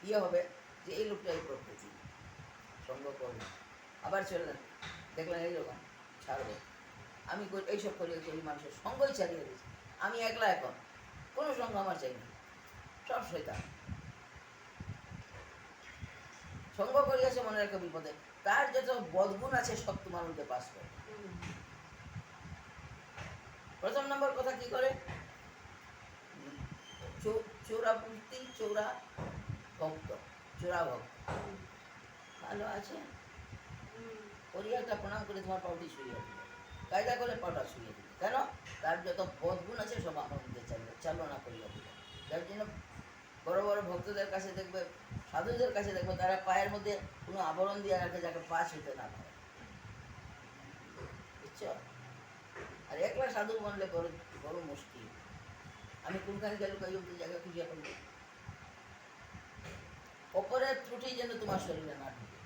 ইয়ে হবে যে এই লোকটা এই প্রকৃতি, সঙ্গ করবো, আবার চললেন, দেখলেন এইরকম ছাড়বো, আমি এইসব করি এই মানুষের সঙ্গই ছাড়িয়ে দিয়েছি, আমি একলা এখন, কোনো সঙ্গ আমার চাই না, সব শয়তান। সঙ্গ করিয়াছে মনে রেখে বিপদে, তার যত বদগুণ আছে সব তোমার মধ্যে পাস করে। প্রথম নম্বর কথা কি করে, চোরা পূর্তি, চোরা ভক্ত, চোরা ভক্ত। ভালো আছে করিয়া একটা প্রণাম করে তোমার পাউটি শুয়ে দিল, কায়দা করে পাউটা শুয়ে দিল, কেন? তার যত বদগুণ আছে সব আমার মধ্যে চালনা করিয়া দিল। যার জন্য বড় বড় ভক্তদের কাছে দেখবে, সাধুদের কাছে দেখবে, তারা পায়ের মধ্যে কোনো আবরণ দিয়ে রাখে যাকে পা ছুঁতে না পারে, বুঝছো? আর একলা সাধু বললে বড় বড় মুশকিল। আমি কোনখানে গেল কই অব্দি জায়গা খুঁজিয়া পাবো, অপরের ত্রুটি যেন তোমার শরীরে না ঢুকে।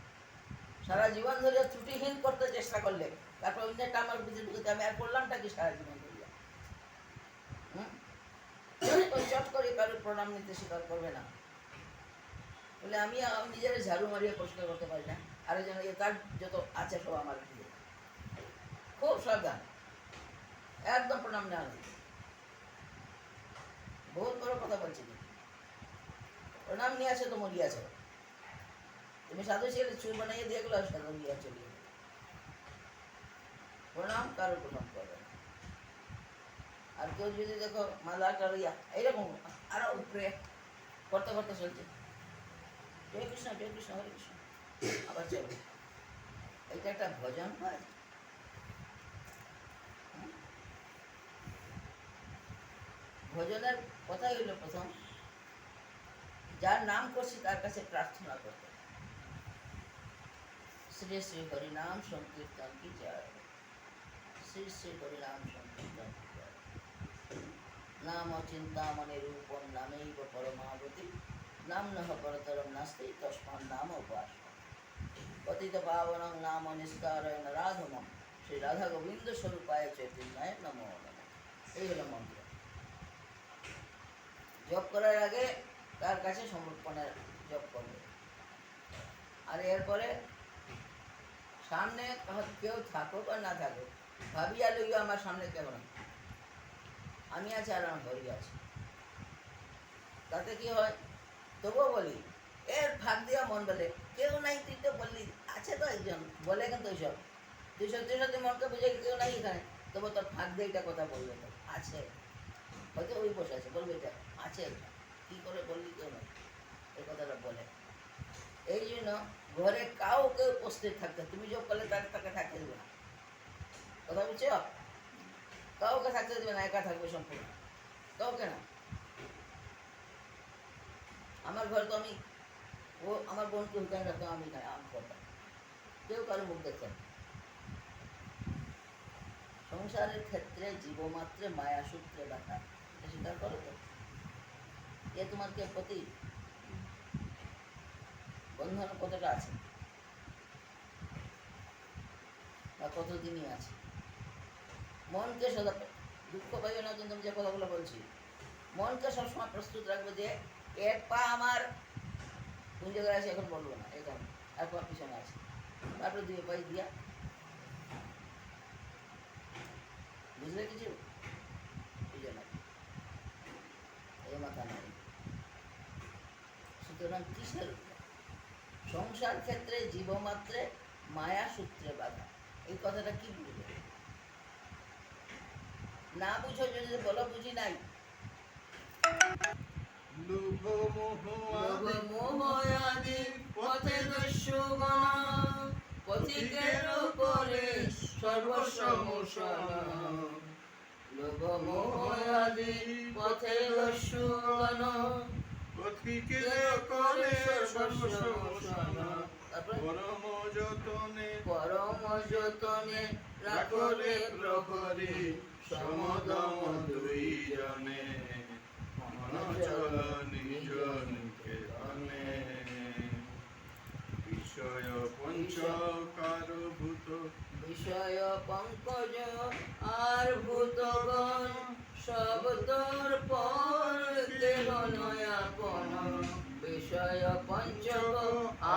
সারা জীবন ধরে ত্রুটিহীন করতে চেষ্টা করলে তারপর অন্যটা আমার বুঝে ঢুকে আমি আর করলামটা কি সারা জীবন ধরিয়া? ওই চট করে কারোর প্রণাম নিতে স্বীকার করবে না বলে আমি নিজের ঝাড়ু মারিয়ে পরিষ্কার করতে পারি না, আরেকজন তার যত আছে সব আমার দিয়ে, খুব সাবধান, একদম প্রণাম নেওয়া নেই। বহুত বড় কথা বলছি, প্রণাম নিয়ে আসে তো মরিয়াছে, তুমি সাধু ছেলে চুল বানিয়ে দিয়ে গেলো সাধু নিয়ে চলে গেল, প্রণাম কারোর প্রণাম করবে না। আর কেউ যদি দেখো মালাটা লইয়া এইরকম আরো উপরে করতে করতে চলছে, জয় কৃষ্ণ জয় কৃষ্ণ হরে কৃষ্ণ, আবার চলো, এটা একটা ভজন হয়? ভজনের কথাই হলো প্রথম যার নাম করছি তার কাছে প্রার্থনা করতে, শ্রী শ্রী হরিনাম সংকীর্তন কি জয়, শ্রী শ্রী হরিনাম সংকীর্তন কি জয়, নাম চিন্তামণি রূপম নামেইব পরমাবতী, নাম নহ পরতরম নাস্তি তস্মাৎ নাম উপাস, পতিত পাবনং নাম নিষ্কারয়ণ রাধমম, শ্রী রাধা গোবিন্দ স্বরূপায় চৈতন্যায় নমো নমঃ। এই হলো মন্ত্র। জপ করার আগে তার কাছে সমর্পণের জপ করবে, আর এরপরে সামনে কেউ থাকুক আর না থাকুক, ভাবিয়া লইয়া আমার সামনে কেউ না, আমি আছি আর আমার হরি আছে, তাতে কি হয়? তবুও বলি, এর ভাগ দিয়া মন বলে কেউ নাই, তুই তো বললি আছে তো একজন, বলে কিন্তু ওইসব তুই সত্যি সত্যি মনকে বুঝে কেউ নাই এখানে, তবু তোর ভাগ দিয়ে এটা কথা বলবে, তো আছে, হয়তো ওই বসে আছে বলবে এটা আছে, কি করে বললি কেউ নাই, এই কথাটা বলে। এই জন্য ঘরে কাউকে উপস্থিত থাকতে, তুমি যোগ করলে তাকে থাকতে দেবে না, কথা বুঝছো? কাউকে থাকতে দেবে না, একা থাকবে সম্পূর্ণ, কাউকে না। আমার ঘরে তো আমি আমার বোনকে হুকান রাখতাম, আমি আম করতাম, কেউ কারো মুখ দেখতেন। সংসারের ক্ষেত্রে জীবমাত্রে মায়া সূত্রে ব্যথা, এটা স্বীকার করো তো? এ তোমার কে প্রতি বন্ধন কতটা আছে বা কতদিনই আছে? মনকে সদা দুঃখ পাইও না, কিন্তু আমি যে কথাগুলো বলছি, মনকে সবসময় প্রস্তুত রাখবে যে এক পা আমার কোন জায়গায় আছে এখন বলবো না, এখন এক পা পিছনে আছে, তারপরে দুই পাই দিয়া, বুঝলে কিছু বুঝে না, এই মাথা নাই। সুতরাং কিসের সংসার ক্ষেত্রে জীবমাত্রে মায়া সূত্রে বাধা, এই কথাটা কি বুঝবে? না বুঝো যদি বলো বুঝি নাই, লোভ মোহ আদি পথে দস্যুগণ, পথিকের উপরে সর্বসমসন, লোভ মোহ আদি পথে দস্যুগণ, পথিকের করে সর্বসমসন, পরম যতনে রাখো রে প্রহরী, সমদম দুই জনে মন চল নিজ নিকেতনে, বিষয় পঞ্চকারভূত বিষয় পঙ্কজ আর ভূতগণ, সব তোর পর দেহ নয়াপন, বিষয় লয় পঞ্চক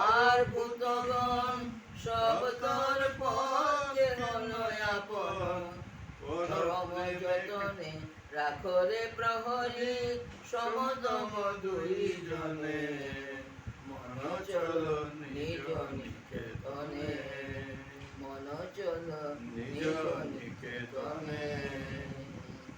আর ভূতগণ সব তোর পথে হনয়াপন পরম যতনে রাখো রে প্রহরী সমদম দুই জনে মন চল নিজ নিকেতনে মন চল নিজ নিকেতনে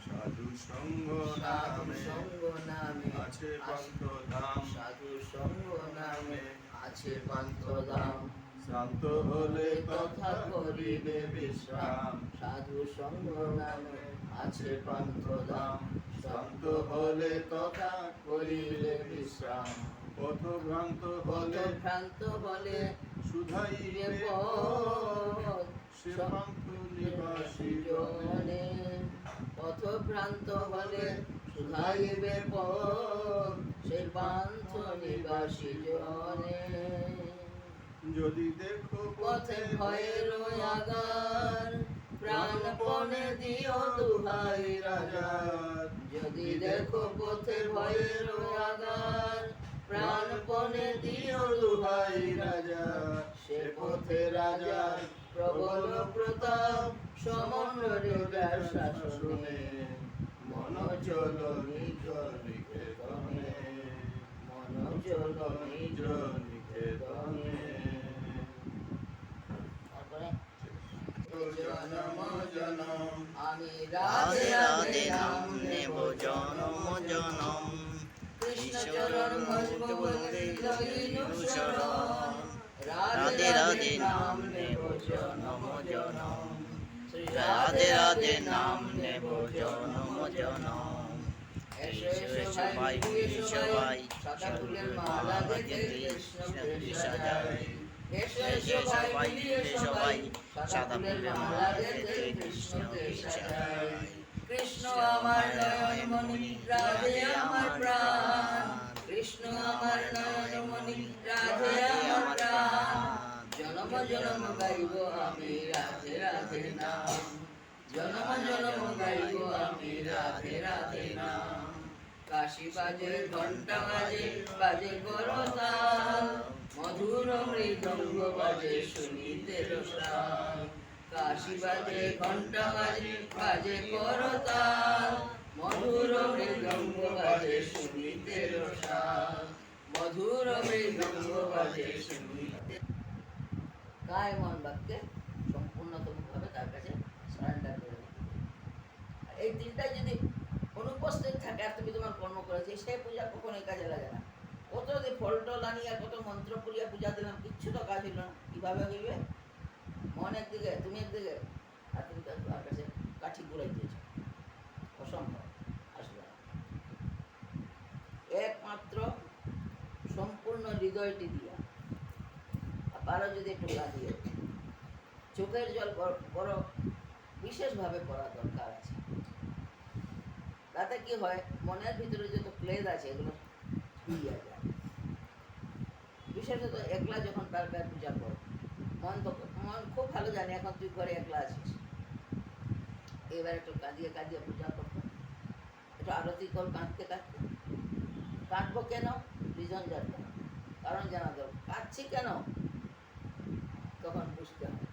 সাধু সঙ্গ সাধু নামে সঙ্গ নামে আছে পান্থ ধাম সাধু সঙ্গ নামে আছে পান্থ ধাম শান্ত হলে তথা করিবে বিশ্রাম সাধু সঙ্গ নামে আছে পান্থ ধাম শান্ত হলে তথা করিলে বিশ্রাম পথভ্রান্ত পথ হলে ভ্রান্ত হলে শুধাইবে পথ সে পান্থ নিবাসী জনে পথ ভ্রান্ত হলে শুধাইবে পথ সে পান্থ নিবাসী জনে যদি দেখো পথে ভয়ের আগার প্রাণপণে দিও দুহাই রাজা যদি দেখো পথে ভয়ের আগার প্রাণপণে দিও দুহাই রাজা সে পথে রাজা প্রবল প্রতাপ সমন্বরে শাসনে মন চল নিজ নিকেতনে মন চল নিজ নিকেতনে তারপরে জনম জনম আমি রাধে রাধে নাম নেব জনম জনম কৃষ্ণ চরণ ভজব বলে লইনু শরণ রাধে রাধে নাম নেব জনম জনম রাধে রাধে নাম নেব জনম জনম এসো এসো ভাই এসো ভাই সাদা ফুলের মালা গেঁথে কৃষ্ণকে সাজাই এসো এসো ভাই এসো ভাই সাদা ফুলের মালা গেঁথে কৃষ্ণকে সাজাই কৃষ্ণ আমার নয়ন মণি রাধে আমার প্রাণ কৃষ্ণ আমার নয়ন মণি রাধে আমার প্রাণ জনম জনম গাইব আমি রাধে রাধে নাম জনম জনম গাইব আমি রাধে রাধে নাম কাশি বাজে ঘন্টা বাজে বাজে করতাল মধুর মৃদঙ্গ বাজে শুনিতে রসাল কাশি বাজে ঘন্টা বাজে বাজে করতাল মধুর মৃদঙ্গ বাজে শুনিতে রসাল মধুর মৃদঙ্গ বাজে শুনিতে গায়ে মন বাক্যে সম্পূর্ণতমভাবে তার কাছে সারেন্ডার করে দিতে হবে। আর এই তিনটা যদি অনুপস্থিত থাকে আর তুমি তোমার কর্ম করেছি সেই পূজা কখনোই কাজে লাগে না কত যদি ফল টল আনিয়া কত মন্ত্র করিয়া পূজা দিলাম কিচ্ছু তো কাজ হইল না কিভাবে হইবে মন একদিকে তুমি একদিকে আর তুমি তার কাছে কাঠি ঘুরাই দিয়েছ অসম্ভব আসবে না একমাত্র সম্পূর্ণ হৃদয়টি দিয়া পারো যদি একটু লাগিয়ে চোখের জল বড় বিশেষভাবে পড়া দরকার আছে তাতে কি হয় মনের ভিতরে যত ক্লেদ আছে এগুলো ধুইয়া যায় বিশেষত একলা যখন তার গায়ে পূজা করো মন খুব ভালো জানে এখন তুই ঘরে একলা আছিস এবার একটু কাঁদিয়ে কাঁদিয়ে পূজা করতো একটু আরতি কর কাঁদতে কাঁদতে কাঁদবো কেন রিজন জানবো না কারণ জানা দরকার কাঁদছি কেন তখন বুঝতে হবে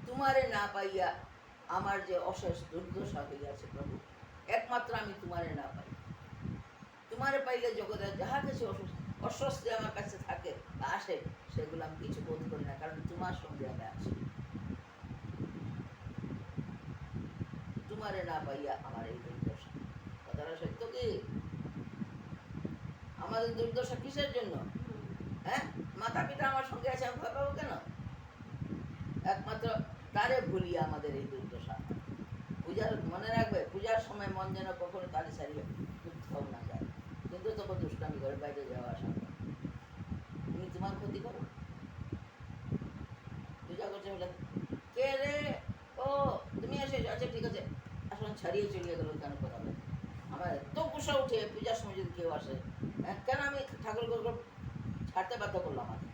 তোমারে না পাইয়া আমার যে অশেষ দুর্দশা হইয়াছে প্রভু একমাত্র আমি তোমারে না পাই তোমারে পাইলে জগতে যাহা কিছু অস্বস্তি আমার কাছে থাকে আসে সেগুলো আমি কিছু বোধ করি না কারণ তোমার সঙ্গে আমি আছি তোমারে না পাইয়া আমার এই দুর্দশা কথাটা সত্য কি আমাদের দুর্দশা কিসের জন্য হ্যাঁ মাতা পিতা আমার সঙ্গে আছে আমি ভয় পাবো কেন একমাত্র তারে ভুলিয়ে আমাদের এই দুর্দশা পূজার মনে রাখবে পূজার সময় মন যেন কখনো তারে সারিয়ে কোথাও না যায় কিন্তু তখন দুষ্টামি করে বাইরে যাওয়া আসা তুমি তোমার ক্ষতি করো পূজা করছে বলে কে রে ও তুমি এসেছো আচ্ছা ঠিক আছে আসলে ছাড়িয়ে চলিয়ে গেল কেন কথা বলে আমার এত গুসা উঠে পূজার সময় যদি কেউ আসে কেন আমি ঠাকুর ছাড়তে বাধ্য করলাম আমাকে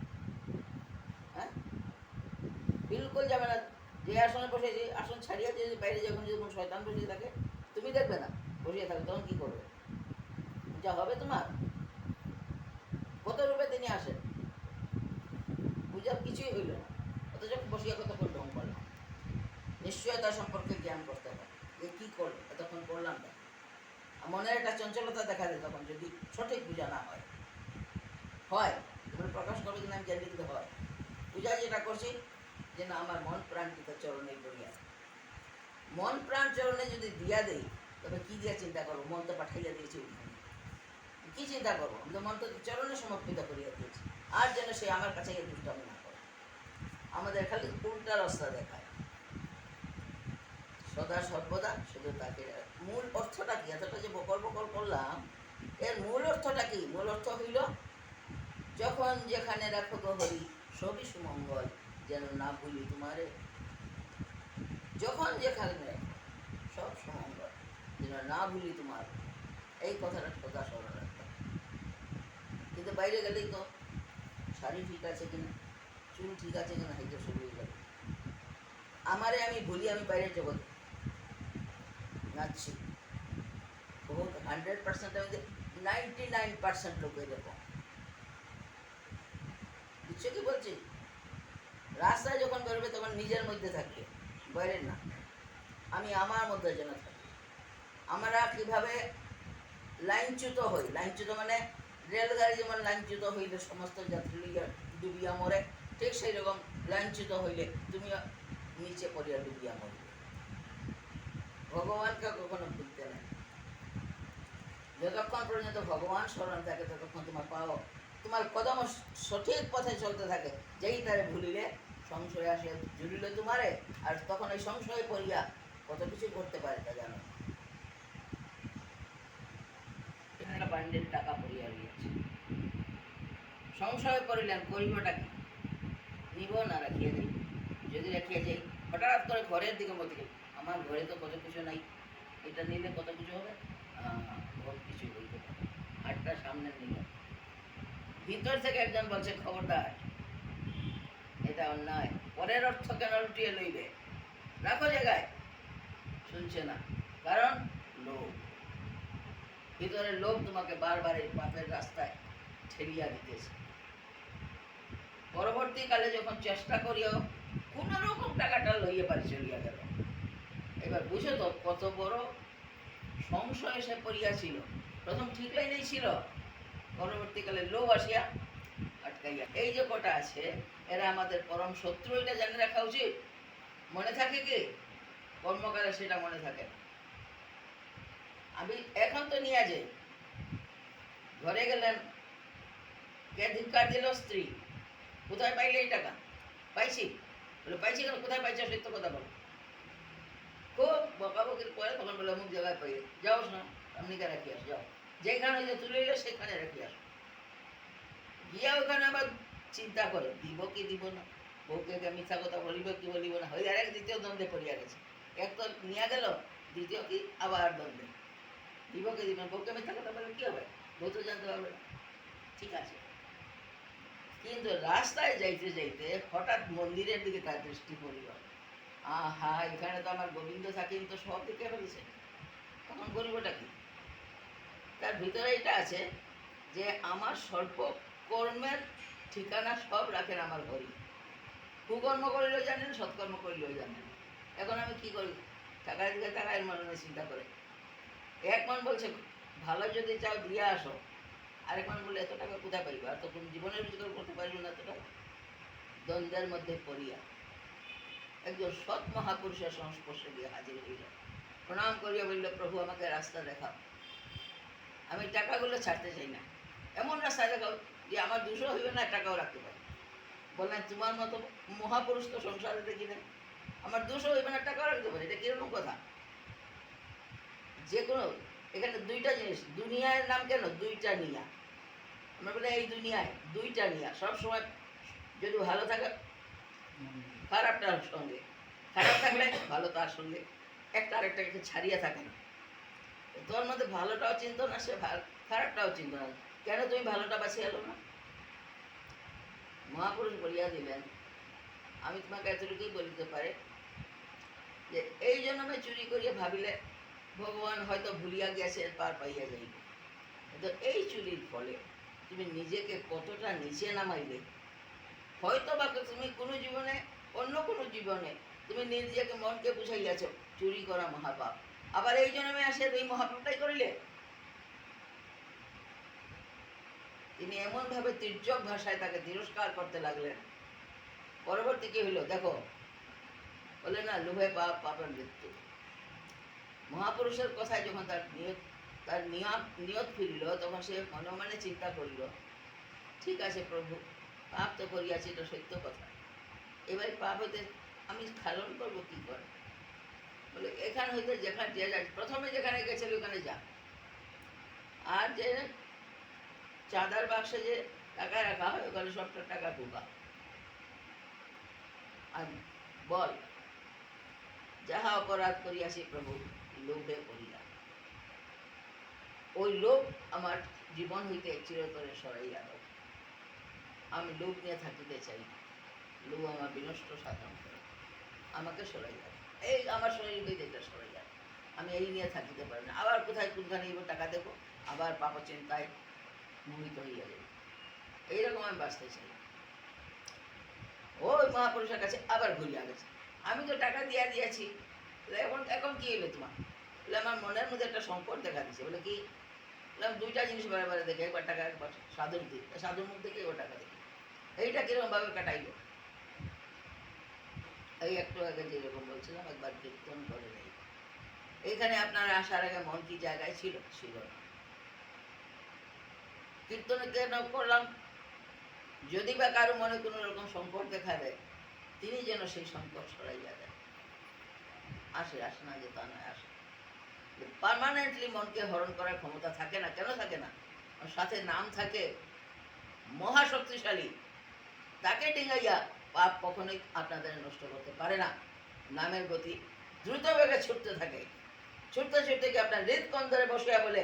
হ্যাঁ বিলকুল যাবে না যে আসনে বসেছি আসন ছাড়িয়ে যদি বাইরে যখন যদি কোনো শয়তান বসে থাকে তুমি দেখবে না বসিয়ে থাকবে তখন কি করবে যা হবে তোমার কত নিয়ে আসেন, পূজার কিছুই হইল না, অথচ বসিয়া কতক্ষণ ঢং করলাম। নিশ্চয় তার সম্পর্কে জ্ঞান করতে হবে যে কী করলো এতক্ষণ করলাম না। মনের একটা চঞ্চলতা দেখা যায় তখন, যদি সঠিক পূজা না হয়। তোমরা প্রকাশ করবে কিনা আমি জানি, কিন্তু হয়। পূজা যেটা করছি যে না আমার মন প্রাণটিতে চরণে করিয়া, মন প্রাণ চরণে যদি দিয়া দেই, তবে কি দিয়া চিন্তা করবো? মন তো পাঠাইয়া দিয়েছি ওইখানে, কি চিন্তা করবো? আমি তো মন তো চরণে সমর্পিত করিয়া দিয়েছি। আর যেন সে আমার কাছে এই দুষ্টামি না করে, আমাদের খালি উল্টা রাস্তা দেখায় সদা সর্বদা, শুধু তাকে। মূল অর্থটা কি? এতটা যে বকর বকর করলাম, এর মূল অর্থটা কি? মূল অর্থ হইল, যখন যেখানে রাখো গো হরি সবই সুমঙ্গল, যেন না ভুলি তোমারে। যখন যেখানে রাখো সব সুমঙ্গল, যেন না ভুলি তোমার। এই কথাটা সদা স্মরণ রাখতে হবে। কিন্তু বাইরে গেলেই তো শাড়ি ঠিক আছে কিনা, চুল ঠিক আছে কিনা, এই তো শুরু হয়ে গেল। আমারে আমি ভুলি, আমি বাইরের জগৎ নাচছি। বহুত 100% আমি 99% লোক এরকম। বুঝছো কি বলছি? রাস্তায় যখন বেরোবে তখন নিজের মধ্যে থাকবে, বাইরের না। আমি আমার মধ্যে যেন থাকি। আমরা কিভাবে লাইনচ্যুত হই? লাইনচ্যুত মানে রেলগাড়ি যেমন লাইনচ্যুত হইলে সমস্ত যাত্রী ডুবিয়া মরে, ঠিক সেই রকম লাইনচ্যুত হইলে তুমি নিচে পড়িয়া ডুবিয়া মরবে। ভগবানকে কখনো ভুলতে নেই। যতক্ষণ পর্যন্ত ভগবান স্মরণ থাকে ততক্ষণ তোমার পাও, তোমার কদম সঠিক পথে চলতে থাকে। যেই তারে ভুলিলে সংশয় আসে জুড়িল তোমারে, আর তখন এই সংশয় পড়িয়া কত কিছু করতে পারে তা জানো। একটা বান্ডেল টাকা পড়িয়া গিয়েছে, সংশয় পড়িলেন করিবটা কি? নিব না রাখিয়া যাই? যদি রাখিয়া যাই, হঠাৎ করে ঘরের দিকে মধ্যে আমার ঘরে তো কত কিছু নাই, এটা নিলে কত কিছু হবে, বহুত কিছু হইতে পারে। হাটটা সামনে নিল, ভিতর থেকে একজন বলছে খবরদার, এটা অন্যায়, পরের অর্থ কেন লুটিয়ে লইবে, রাখো জায়গায়। শুনছে না, কারণ লোভ। ভিতরে লোভ তোমাকে বারবার এই পাপের রাস্তায় ঠেলিয়া দিতেছে। পরবর্তীকালে যখন চেষ্টা করিও কোন রকম টাকাটা লইয়ে পারি চলিয়া গেল। এবার বুঝো তো কত বড় সংশয় সে পড়িয়াছিল। প্রথম ঠিক লাইনেই ছিল, পরবর্তীকালে লোভ আসিয়া আটকাইয়া। এই যে কটা আছে এরা আমাদের পরম শত্রু, এটা জানে রাখা উচিত। মনে থাকে কি? কর্মকালে সেটা মনে থাকে। আমি এখন তো নিয়ে যাই, ঘরে গেলেন, কে ধিক্কার দিল? স্ত্রী। কোথায় পাইলে এই টাকা? পাইছি। বলে পাইছি কেন? কোথায় পাইছো? সত্য কথা বলো। খুব বকাবকির পরে তখন বলে অমুক জায়গায় পাই, যাও না আপনিকে রাখি আস, যাও যেখানে যে তুলে এলে সেখানে রাখি আস। গিয়া ওখানে আবার চিন্তা করে দিব কি দিব না, বউকে মিথ্যা কথা বলিব কি বলিব না, হয়ে আর এক দ্বিতীয় দ্বন্দ্বে পড়িয়া গেছে। এক তো নিয়ে গেল, দ্বিতীয় কি আবার দ্বন্দ্বে, দিব কি দিব না, বউকে মিথ্যা কথা বলে কি হবে? বউ তো জানতে পারবে না। ঠিক আছে, কিন্তু রাস্তায় যাইতে যাইতে হঠাৎ মন্দিরের দিকে তার দৃষ্টি পড়িল। আহা, এখানে তো আমার গোবিন্দ থাকিন তো সব দিকে ফেলেছে, তখন করিবটা কি? তার ভিতরে এটা আছে যে আমার স্বল্প কর্মের ঠিকানা সব রাখেন আমার হরি। কুকর্ম করিলেও জানেন, সৎকর্ম করিলেও জানেন। এখন আমি কি করি? টাকার দিকে টাকায় মনে চিন্তা করে। এক মন বলছে ভালো যদি চাও দিয়ে আসো, আরেক মন বলে এত টাকা কোথায় পাইব, আর তখন জীবনের রোজগার করতে পারবো না এতটা। দ্বন্দ্বের মধ্যে পড়িয়া একজন সৎ মহাপুরুষের সংস্পর্শে গিয়ে হাজির হইল। প্রণাম করিয়া বলল, প্রভু আমাকে রাস্তা দেখাও, আমি টাকাগুলো ছাড়তে চাই না, এমন রাস্তা দেখাও যে আমার দুশো হইবে না, টাকাও রাখতে পারি। বললেন তোমার মতো মহাপুরুষ তো সংসারে দেখি না, আমার দুশো হইবে না, টাকাও রাখতে পারি, এটা কিরকম কথা? যে কোনো এখানে দুইটা জিনিস, দুনিয়ার নাম কেন? দুইটা নিয়া। আমরা বলি এই দুনিয়ায় দুইটা নিয়া, সবসময় যদি ভালো থাকে খারাপটার সঙ্গে, খারাপ থাকলে ভালো তার সঙ্গে, একটা আরেকটাকে ছাড়িয়ে থাকে না। তোর মধ্যে ভালোটাও চিন্তা না, সে খারাপটাও চিন্তা না, কেন তুমি ভালোটা বাছিয়ে এলো না? মহাপুরুষ বলিয়া দিলেন, আমি তোমাকে এতটুকুই বলিতে পারে যে এই জন্মে চুরি করিয়া ভাবিলে ভগবান হয়তো ভুলিয়া গিয়াছে, পার পাইয়া যাইবে। কিন্তু এই চুরির ফলে তুমি নিজেকে কতটা নিচে নামাইলে। হয়তো বা তুমি কোনো জীবনে, অন্য কোনো জীবনে তুমি নিজেকে মনকে বুঝাইয়াছ চুরি করা মহাপাপ, আবার এই জন্মে আসে এই মহাপাপটাই করিলে। তিনি এমনভাবে তির্যক ভাষায় তাকে তিরস্কার করতে লাগলেন। পরবর্তী কি হইল দেখো, বলে না লোভে পাপ, পাপের মৃত্যু। মহাপুরুষের কথায় যখন তার নিয়ত ফিরিল, তখন সে মনে মনে চিন্তা করিল, ঠিক আছে প্রভু, পাপ তো করিয়াছি, এটা সত্য কথা, এবার পাপ হইতে আমি খালন করবো কি করে? বলে এখান হইতে যেখানে যে প্রথমে যেখানে গেছিল ওখানে যা, আর যে চাঁদার বাক্সে যে টাকা রাখা হয় ওখানে সবটা টাকা ঢুকা, আর বল যাহা অপরাধ করিয়াছি প্রভু লোভে করিলাম, ওই লোভ আমার জীবন হইতে চিরতরে সরাইয়া দাও। আমি লোভ নিয়ে থাকিতে চাই না, লোভ আমার বিনষ্ট সাধন করে, আমাকে সরাইয়া দাও। এই আমার শরীর হইতে এটা সরাইয়া দাও, আমি এই নিয়ে থাকিতে পারি না। আবার কোথায় কোনখানে এবার টাকা দেবো, আবার পাপ চিন্তায় মোহিত হইয়া যাবে, এইরকম আমি বাঁচতে চাই। ওই মহাপুরুষের কাছে আবার ঘুরিয়া গেছে, আমি তো টাকা দিয়েছি, এখন এখন কি হইলো তোমার? বলে আমার মনের মধ্যে একটা সংকট দেখা দিচ্ছে। বলে কি? বললাম দুইটা জিনিস বারে বারে দেখে, একবার টাকা, একবার সাধুর দিক, সাধুর মুখ দেখে এবার টাকা দেখি, এইটা কিরকম ভাবে কাটাইলো। এই একটু আগে যেরকম বলছিলাম, একবার কীর্তন করে নেই, এইখানে আপনারা আসার আগে মন কি জায়গায় ছিল? ছিল না। কীর্তনে কেন করলাম? যদি বা কারো মনে কোনো রকম সংকট দেখা দেয়, তিনি যেন সেই সংকট সরাইয়া দেন। আসে না যে তা নয়, আসে। পার্মানেন্টলি মনকে হরণ করার ক্ষমতা থাকে না। কেন থাকে না? সাথে নাম থাকে মহাশক্তিশালী, তাকে ডিঙাইয়া পাপ কখনোই আপনাদের নষ্ট করতে পারে না। নামের গতি দ্রুত বেগে ছুটতে থাকে, ছুটতে ছুটতে কি আপনার হৃদকন্দরে বসিয়া বলে,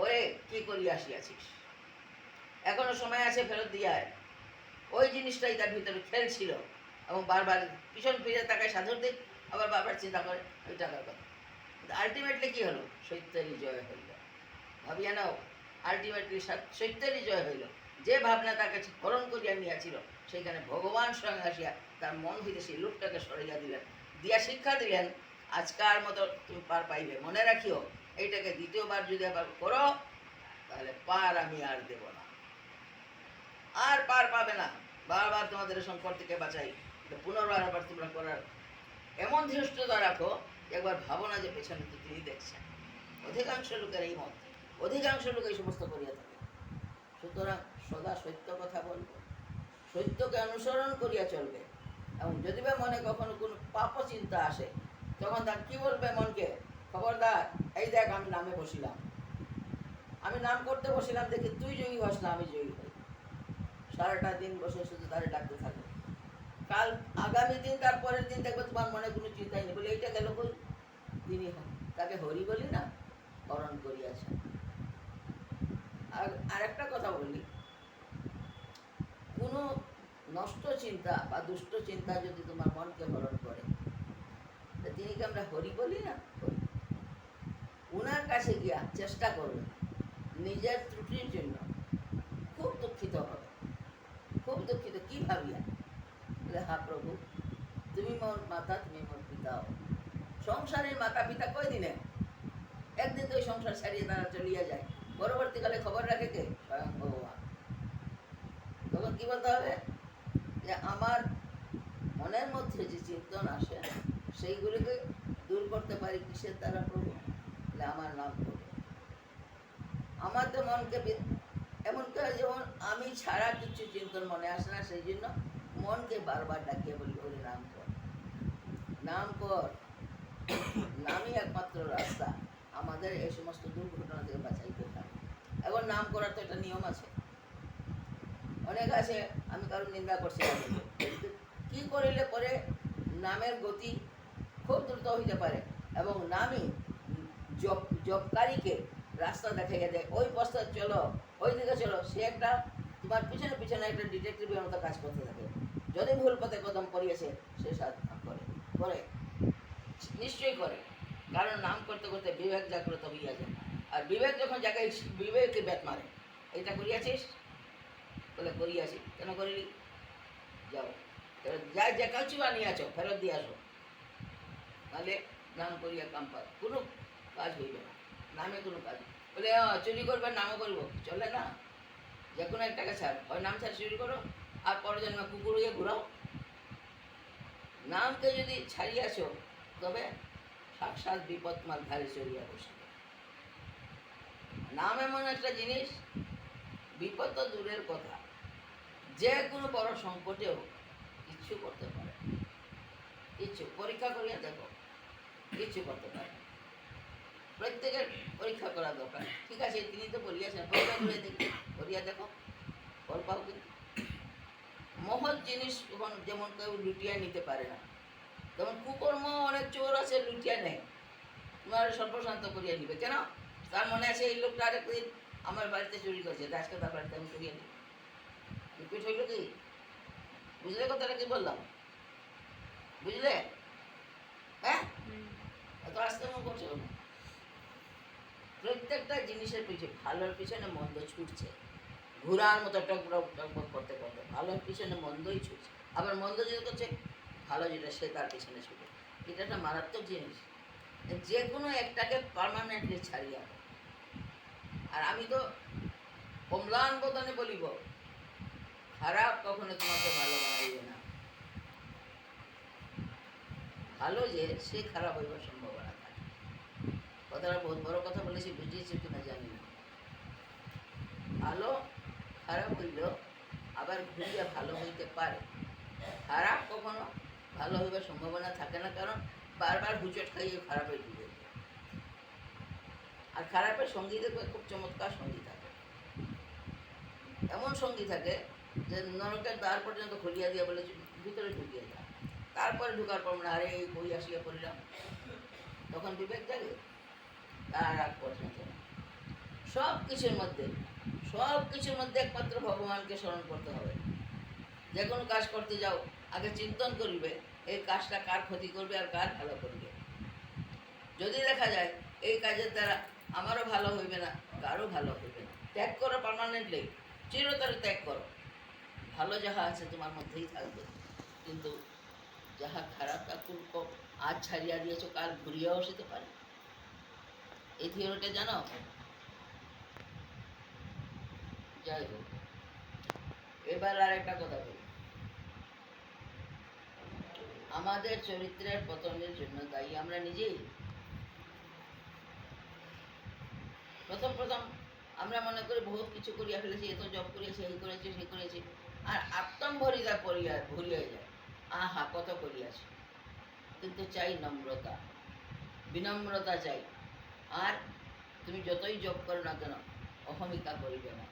ওরে কি করিয়া আসিয়াছিস, এখনো সময় আছে, ফেরত দিয়া আয়। ওই জিনিসটাই তার ভিতরে খেলছিল, এবং বারবার পিছন ফিরে তাকায় সাধুর দিক, আবার বারবার চিন্তা করে ওই টাকার কথা। আলটিমেটলি কি হলো? সত্যেরই জয় হইল। ভাবিয়া নাও, আলটিমেটলি সত্যেরই জয় হইল। যে ভাবনা তাকে হরণ করিয়া নিয়েছিল, সেইখানে ভগবান স্বয়ং আসিয়া তার মন হইতে সেই লোকটাকে সরাইয়া দিলেন, দিয়া শিক্ষা দিলেন, আজকার মতো তুমি পার পাইবে, মনে রাখিও এইটাকে দ্বিতীয়বার যদি আবার করো, তাহলে পার আমি আর দেব না, আর পার পাবে না। বারবার তোমাদের সংকট থেকে বাঁচাই, পুনর্বার আবার তোমরা করার এমন ধৃষ্টতা রাখো, একবার ভাবো না যে পেছনে তো তিনি দেখছেন। অধিকাংশ লোকের এই মত, অধিকাংশ লোক এই সমস্ত করিয়া থাকে। সুতরাং সদা সত্য কথা বলবে, সত্যকে অনুসরণ করিয়া চলবে, এবং যদি বা মনে কখনো কোনো পাপ চিন্তা আসে, তখন তার কি বলবে মনকে? খবরদার, এই দেখ আমি নামে বসিলাম, আমি নাম করতে বসিলাম, দেখি তুই যোগী হস না, আমি যোগী হই। সারাটা দিন বসে শুধু তারে ডাকতে থাকবে। কাল আগামী দিন, তার পরের দিন দেখবে তোমার মনে কোনো চিন্তাই নেই। বলে এইটা গেল কই? তিনি তাকে হরি বলি না, হরণ করিয়াছেন। আর একটা কথা বলি, কোনো নষ্ট চিন্তা বা দুষ্ট চিন্তা যদি তোমার মনকে হরণ করে, তিনি কি আমরা হরি বলি না? ওনার কাছে গিয়া চেষ্টা করবে, নিজের ত্রুটির জন্য খুব দুঃখিত হবে, খুব দুঃখিত। কি ভাবিয়া? বলে হা প্রভু, তুমি মোর মাতা, তুমি মোর পিতাও। সংসারের মাতা পিতা কয় দিনে? একদিন তো ওই সংসার ছাড়িয়ে তারা চলিয়া যায়, পরবর্তীকালে খবর রাখে কে? স্বয়ং ভগবান। তখন কি বলতে হবে? যে আমার মনের মধ্যে যে চিন্তন আসে, সেইগুলিকে দূর করতে পারি কিসের দ্বারা প্রভু? আমার নাম করবে। আমার তো মনকে এমন করে, যেমন আমি ছাড়া কিছু চিন্তন মনে আসে না, সেই জন্য মনকে বারবার ডাকিয়ে বলি, ওরে নাম কর, নাম কর। নামই একমাত্র রাস্তা আমাদের এই সমস্ত দুর্ঘটনা থেকে বাঁচাইতে পারে। এখন নাম করার তো একটা নিয়ম আছে, অনেক আছে, আমি কারোর নিন্দা করছি না, কিন্তু কি করিলে পরে নামের গতি খুব দ্রুত হইতে পারে, এবং নামই জপকারীকে রাস্তা দেখাইয়া দেয়, ওই পথে চলো, ওই দিকে চলো। সে একটা তোমার পিছনে পিছনে একটা ডিটেকটিভের মতো কাজ করতে থাকে। যদি ভুল পথে কদম পড়িয়েছে, সে সাধনা করে করে নিশ্চয়ই করে, কারণ নাম করতে করতে বিবেক জাগ্রত হইয়া যায়। আর বিবেক যখন জায়গায়, বিবেককে ব্যাট মারে, এটা করিয়াছিস, বলে করি আসি। কেন করিলি? যাও, যাই যে কালচি বানিয়ে আছো ফেরত দিয়ে আসো, তাহলে নাম করিয়া কাম পায়, কোনো কাজ হইবে না, নামে কোনো কাজ। বলে চুরি করবে নামও করবো, চলে না। যে কোনো একটাকে ছাড়, হয় নাম ছাড় চুরি করো, আর পরের জন্মে কুকুর হইয়া ঘুরাও। নামকে যদি ছাড়িয়াছ, তবে সাক্ষাৎ বিপদ মাল ধারে চড়িয়া বসিবে। নাম এমন একটা জিনিস, বিপদ তো দূরের কথা, যে কোনো বড় সংকটেও কিচ্ছু করতে পারে, কিচ্ছু পরীক্ষা করিয়া দেখো, কিচ্ছু করতে পারে। প্রত্যেকের পরীক্ষা করা দরকার। ঠিক আছে, তিনি তো বলিয়াছেন, পরীক্ষা করে দেখি, করিয়া দেখো, ফল পাও কিন্তু। মহৎ জিনিস যেমন কেউ লুটিয়ে নিতে পারে না, যেমন কুকর্ম অনেক চোর আছে লুটিয়ে নেয়, তোমার সর্বশান্ত করিয়া নিবে। কেন? তার মনে আছে এই লোকটা আরেকদিন আমার বাড়িতে চুরি করেছে, আজকে তার বাড়িতে আমি করিয়া নিই। রিপিট হইল কি? বুঝলে কথাটা কি বললাম? বুঝলে? হ্যাঁ, এত আস্তে মন করছে না। প্রত্যেকটা জিনিসের পিছনে, ভালোর পিছনে মন্দ ছুটছে, ঘোড়ার মতো টকবক টকবক করতে করতে ভালোর পিছনে মন্দই ছুটছে। আবার মন্দ যেটা করছে, ভালো যেটা সে তার পিছনে ছুটে। এটা একটা মারাত্মক জিনিস। যে কোনো একটাকে পার্মানেন্টলি ছাড়িয়া। আর আমি তো অম্লান বদনে বলিব, খারাপ কখনো তোমাকে ভালো বানাইবে না। ভালো যে সে খারাপ হইবার সম্ভাবনা থাকে। কথাটা বহুত বড় কথা বলেছি, বুঝিয়েছি কিনা জানি না। ভালো খারাপ হইলেও আবার ঘুরিয়া ভালো হইতে পারে। খারাপ কখনো ভালো হইবার সম্ভাবনা থাকে না, কারণ বারবার হুচট খাইয়ে খারাপের দিকে। আর খারাপের সঙ্গী দেখবে খুব চমৎকার সঙ্গী থাকে। এমন সঙ্গী থাকে যে নরকের দ্বার পর্যন্ত খুলিয়া দিয়া বলে ভিতরে ঢুকিয়ে যায়। তারপরে ঢুকার পর না, আরে এই বই আসিয়া পড়লাম, তখন বিবেক জাগে, তার আগ পর্যন্ত না। সব কিছুর মধ্যে একমাত্র ভগবানকে স্মরণ করতে হবে। যে কোনো কাজ করতে যাও, আগে চিন্তন করিবে এই কাজটা কার ক্ষতি করবে আর কার ভালো করবে। যদি দেখা যায় এই কাজের দ্বারা আমারও ভালো হইবে না, কারও ভালো হইবে না, ত্যাগ করো পার্মানেন্টলি, চিরতরে ত্যাগ করো। ভালো যাহা আছে তোমার মধ্যেই থাকবে, কিন্তু যাহা খারাপ তা খুব আজ ছাড়িয়া দিয়েছো, কাল ঘুরিয়াও আসতে পারে। এই থিওরিটা জানো? যাই হোক, এবার আর একটা কথা বলি। আমাদের চরিত্রের পতনের জন্য দায়ী আমরা নিজেই। প্রথম আমরা মনে করি বহুত কিছু করিয়া ফেলেছি, এত জব করিয়াছি, এই করেছি সেই করেছি, আর আত্মম্ভরিতা ভরিয়া যায়, আহা কত করিয়াছি। কিন্তু চাই নম্রতা, বিনম্রতা চাই। আর তুমি যতই জব করো না কেন, অহমিকা করিবে না।